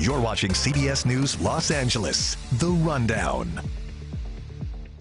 You're watching CBS News Los Angeles, The Rundown.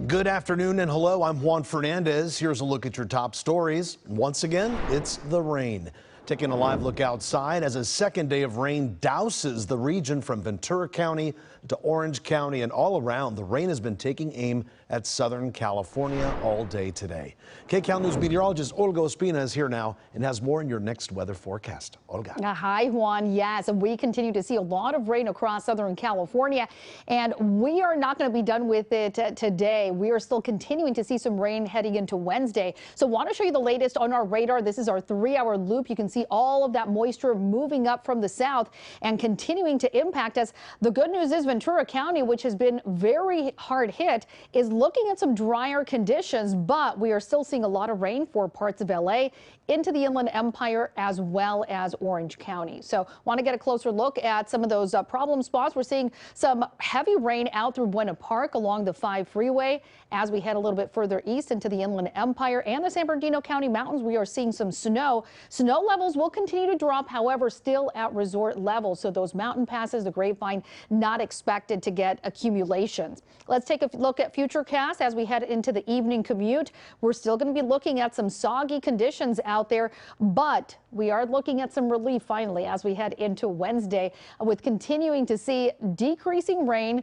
Good afternoon and hello, I'm Juan Fernandez. Here's a look at your top stories. Once again, it's the rain. Taking a live look outside as a second day of rain douses the region from Ventura County to Orange County and all around. The rain has been taking aim at Southern California all day today. KCAL News meteorologist Olga Ospina is here now and has more in your next weather forecast. Olga. Hi, Juan. Yes, we continue to see a lot of rain across Southern California, and we are not going to be done with it today. We are still continuing to see some rain heading into Wednesday. So want to show you the latest on our radar. This is our 3-hour loop. You can see all of that moisture moving up from the south and continuing to impact us. The good news is Ventura County, which has been very hard hit, is looking at some drier conditions, but we are still seeing a lot of rain for parts of LA, into the Inland Empire, as well as Orange County. So want to get a closer look at some of those problem spots. We're seeing some heavy rain out through Buena Park along the 5 freeway. As we head a little bit further east into the Inland Empire and the San Bernardino County mountains, we are seeing some snow. Snow levels will continue to drop, however, still at resort levels. So those mountain passes, the Grapevine, not expected to get accumulations. Let's take a look at Futurecast as we head into the evening commute. We're still going to be looking at some soggy conditions out there, but we are looking at some relief finally as we head into Wednesday, with continuing to see decreasing rain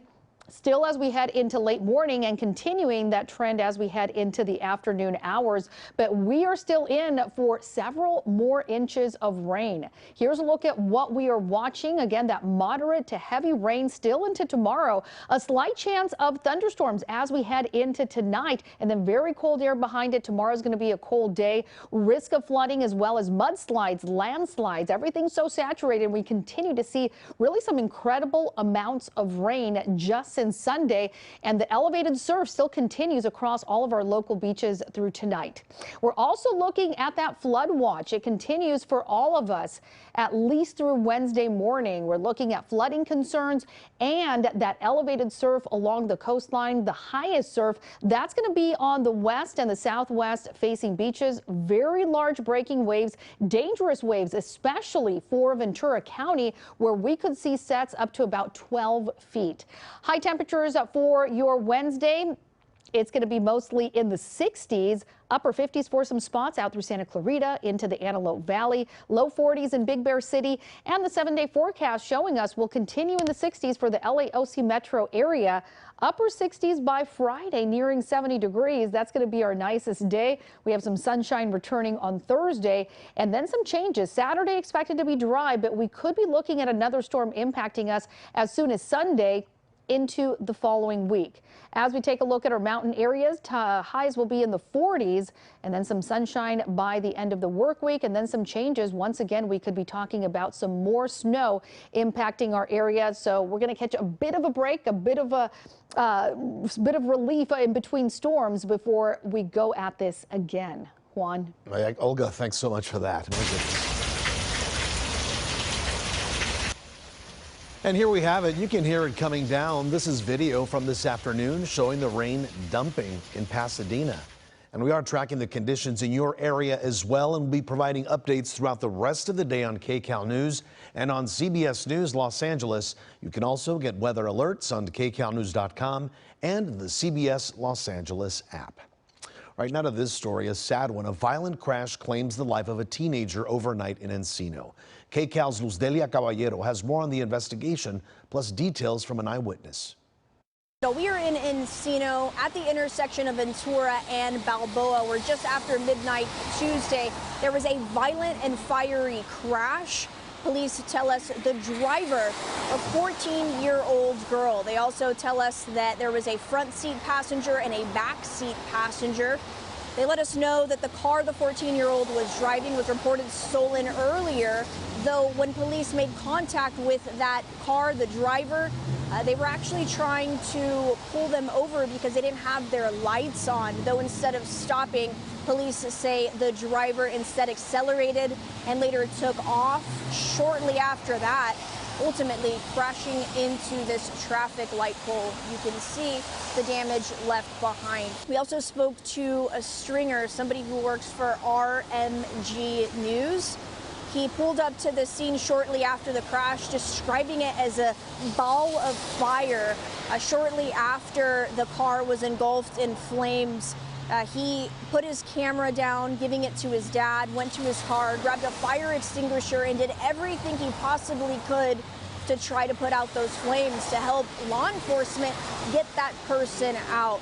still as we head into late morning and continuing that trend as we head into the afternoon hours. But we are still in for several more inches of rain. Here's a look at what we are watching. Again, that moderate to heavy rain still into tomorrow. A slight chance of thunderstorms as we head into tonight, and then very cold air behind it. Tomorrow is going to be a cold day. Risk of flooding as well as mudslides, landslides, everything's so saturated. We continue to see really some incredible amounts of rain just since Sunday, and the elevated surf still continues across all of our local beaches through tonight. We're also looking at that flood watch. It continues for all of us at least through Wednesday morning. We're looking at flooding concerns and that elevated surf along the coastline. The highest surf, that's going to be on the west and the southwest facing beaches. Very large breaking waves, dangerous waves, especially for Ventura County, where we could see sets up to about 12 feet. High temperatures for your Wednesday. It's going to be mostly in the 60s, upper 50s for some spots out through Santa Clarita into the Antelope Valley, low 40s in Big Bear City, and the 7-day forecast showing us will continue in the 60s for the LAOC metro area, upper 60s by Friday, nearing 70 degrees. That's going to be our nicest day. We have some sunshine returning on Thursday, and then some changes. Saturday expected to be dry, but we could be looking at another storm impacting us as soon as Sunday into the following week. As we take a look at our mountain areas, highs will be in the 40s, and then some sunshine by the end of the work week, and then some changes. Once again, we could be talking about some more snow impacting our area. So we're going to catch a bit of a break, a bit of relief in between storms before we go at this again. Juan. Olga, thanks so much for that. And here we have it. You can hear it coming down. This is video from this afternoon showing the rain dumping in Pasadena. And we are tracking the conditions in your area as well, and we'll be providing updates throughout the rest of the day on KCAL News and on CBS News Los Angeles. You can also get weather alerts on kcalnews.com and the CBS Los Angeles app. Right now to this story, a sad one. A violent crash claims the life of a teenager overnight in Encino. KCAL's Luzdelia Caballero has more on the investigation, plus details from an eyewitness. So we are in Encino at the intersection of Ventura and Balboa, where just after midnight Tuesday, there was a violent and fiery crash. Police tell us the driver, a 14-year-old girl. They also tell us that there was a front seat passenger and a back seat passenger. They let us know that the car the 14-year-old was driving was reported stolen earlier, though when police made contact with that car, the driver, they were actually trying to pull them over because they didn't have their lights on, though instead of stopping, police say the driver instead accelerated and later took off. Shortly after that, ultimately crashing into this traffic light pole. You can see the damage left behind. We also spoke to a stringer, somebody who works for RMG News, He pulled up to the scene shortly after the crash, describing it as a ball of fire. Shortly after the car was engulfed in flames, he put his camera down, giving it to his dad, went to his car, grabbed a fire extinguisher, and did everything he possibly could to try to put out those flames to help law enforcement get that person out.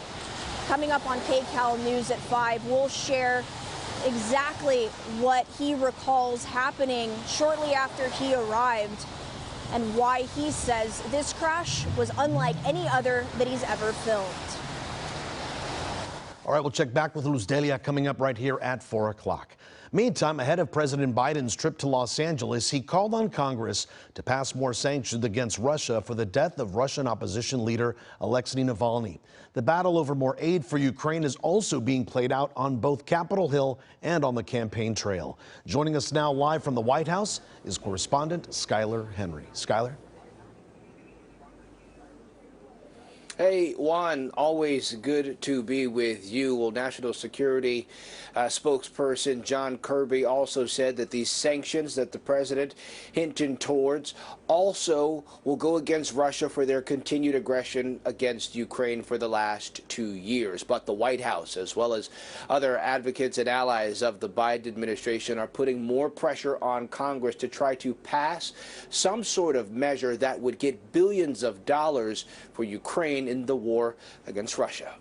Coming up on KCAL News at 5, we'll share exactly what he recalls happening shortly after he arrived and why he says this crash was unlike any other that he's ever filmed. All right, we'll check back with Luz Delia coming up right here at 4 o'clock. Meantime, ahead of President Biden's trip to Los Angeles, he called on Congress to pass more sanctions against Russia for the death of Russian opposition leader Alexei Navalny. The battle over more aid for Ukraine is also being played out on both Capitol Hill and on the campaign trail. Joining us now live from the White House is correspondent Skyler Henry. Skyler? Hey, Juan, always good to be with you. Well, National Security spokesperson John Kirby also said that these sanctions that the president hinted towards also will go against Russia for their continued aggression against Ukraine for the last 2 years. But the White House, as well as other advocates and allies of the Biden administration, are putting more pressure on Congress to try to pass some sort of measure that would get billions of dollars for Ukraine in the war against Russia.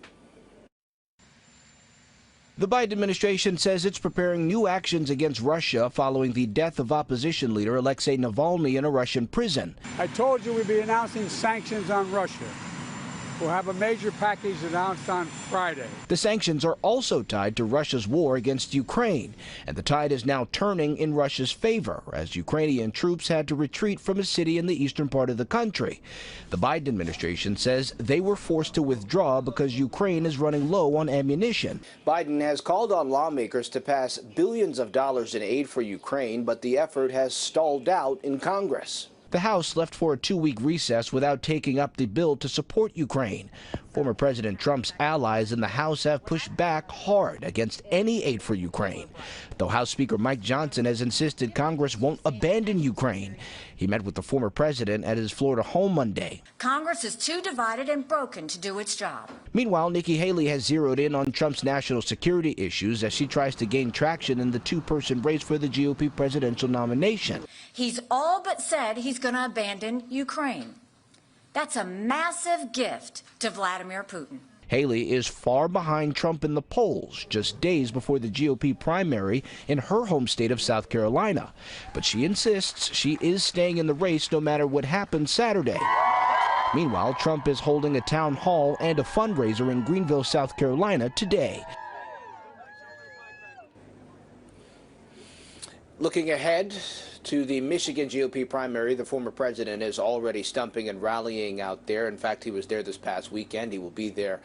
The Biden administration says it's preparing new actions against Russia following the death of opposition leader Alexei Navalny in a Russian prison. I told you we'd be announcing sanctions on Russia. We'll have a major package announced on Friday. The sanctions are also tied to Russia's war against Ukraine, and the tide is now turning in Russia's favor as Ukrainian troops had to retreat from a city in the eastern part of the country. The Biden administration says they were forced to withdraw because Ukraine is running low on ammunition. Biden has called on lawmakers to pass billions of dollars in aid for Ukraine, but the effort has stalled out in Congress. The House left for a 2-week recess without taking up the bill to support Ukraine. Former President Trump's allies in the House have pushed back hard against any aid for Ukraine, though House Speaker Mike Johnson has insisted Congress won't abandon Ukraine. He met with the former president at his Florida home Monday. Congress is too divided and broken to do its job. Meanwhile, Nikki Haley has zeroed in on Trump's national security issues as she tries to gain traction in the two-person race for the GOP presidential nomination. He's all but said he's going to abandon Ukraine. That's a massive gift to Vladimir Putin. Haley is far behind Trump in the polls, just days before the GOP primary in her home state of South Carolina. But she insists she is staying in the race no matter what happens Saturday. Meanwhile, Trump is holding a town hall and a fundraiser in Greenville, South Carolina today. Looking ahead to the Michigan GOP primary, the former president is already stumping and rallying out there. In fact, he was there this past weekend. He will be there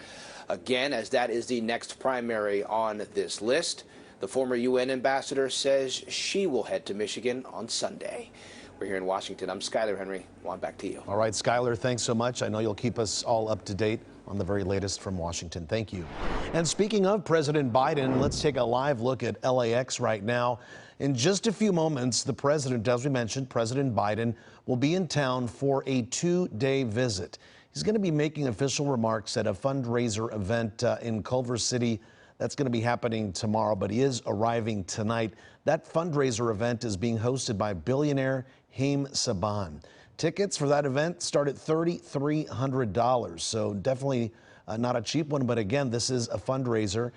again, as that is the next primary on this list. The former UN ambassador says she will head to Michigan on Sunday. We're here in Washington. I'm Skyler Henry. Juan, back to you. All right, Skyler, thanks so much. I know you'll keep us all up to date on the very latest from Washington. Thank you. And speaking of President Biden, let's take a live look at LAX right now. In just a few moments, the president, as we mentioned, President Biden, will be in town for a 2-day visit. He's going to be making official remarks at a fundraiser event in Culver City. That's going to be happening tomorrow, but he is arriving tonight. That fundraiser event is being hosted by billionaire Haim Saban. Tickets for that event start at $3,300, so definitely not a cheap one, but again, this is a fundraiser.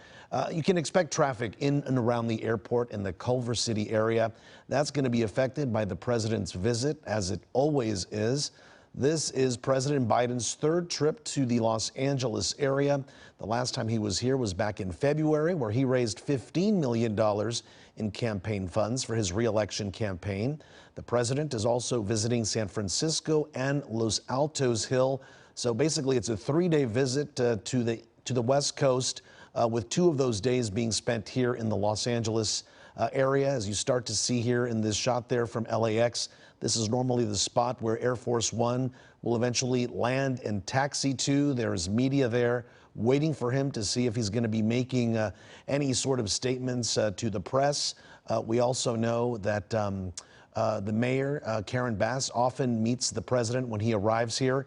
You can expect traffic in and around the airport in the Culver City area. That's going to be affected by the president's visit, as it always is. This is President Biden's third trip to the Los Angeles area. The last time he was here was back in February, where he raised $15 million in campaign funds for his re-election campaign. The president is also visiting San Francisco and Los Altos Hill. So basically, it's a 3-day visit to the West Coast, with 2 of those days being spent here in the Los Angeles area. As you start to see here in this shot there from LAX, this is normally the spot where Air Force One will eventually land and taxi to. There's media there waiting for him to see if he's going to be making any sort of statements to the press. We also know that the mayor, Karen Bass, often meets the president when he arrives here.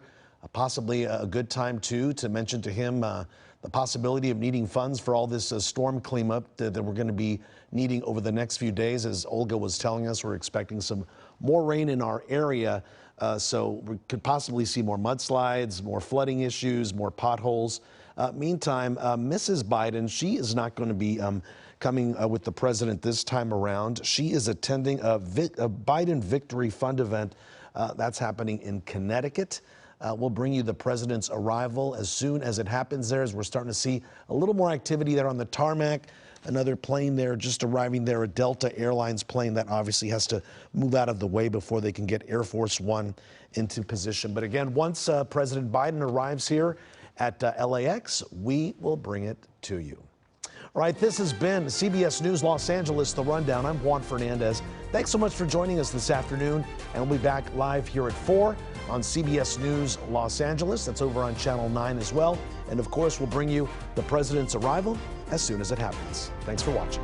Possibly a good time, too, to mention to him the possibility of needing funds for all this storm cleanup that we're going to be needing over the next few days. As Olga was telling us, we're expecting some more rain in our area, so we could possibly see more mudslides, more flooding issues, more potholes. Meantime, Mrs. Biden, she is not going to be coming with the president this time around. She is attending a Biden Victory Fund event that's happening in Connecticut. We'll bring you the president's arrival as soon as it happens there, as we're starting to see a little more activity there on the tarmac. Another plane there just arriving there, a Delta Airlines plane that obviously has to move out of the way before they can get Air Force One into position. But again, once President Biden arrives here at LAX, we will bring it to you. All right, this has been CBS News Los Angeles, The Rundown. I'm Juan Fernandez. Thanks so much for joining us this afternoon, and we'll be back live here at 4 on CBS News Los Angeles. That's over on Channel 9 as well. And of course, we'll bring you the president's arrival as soon as it happens. Thanks for watching.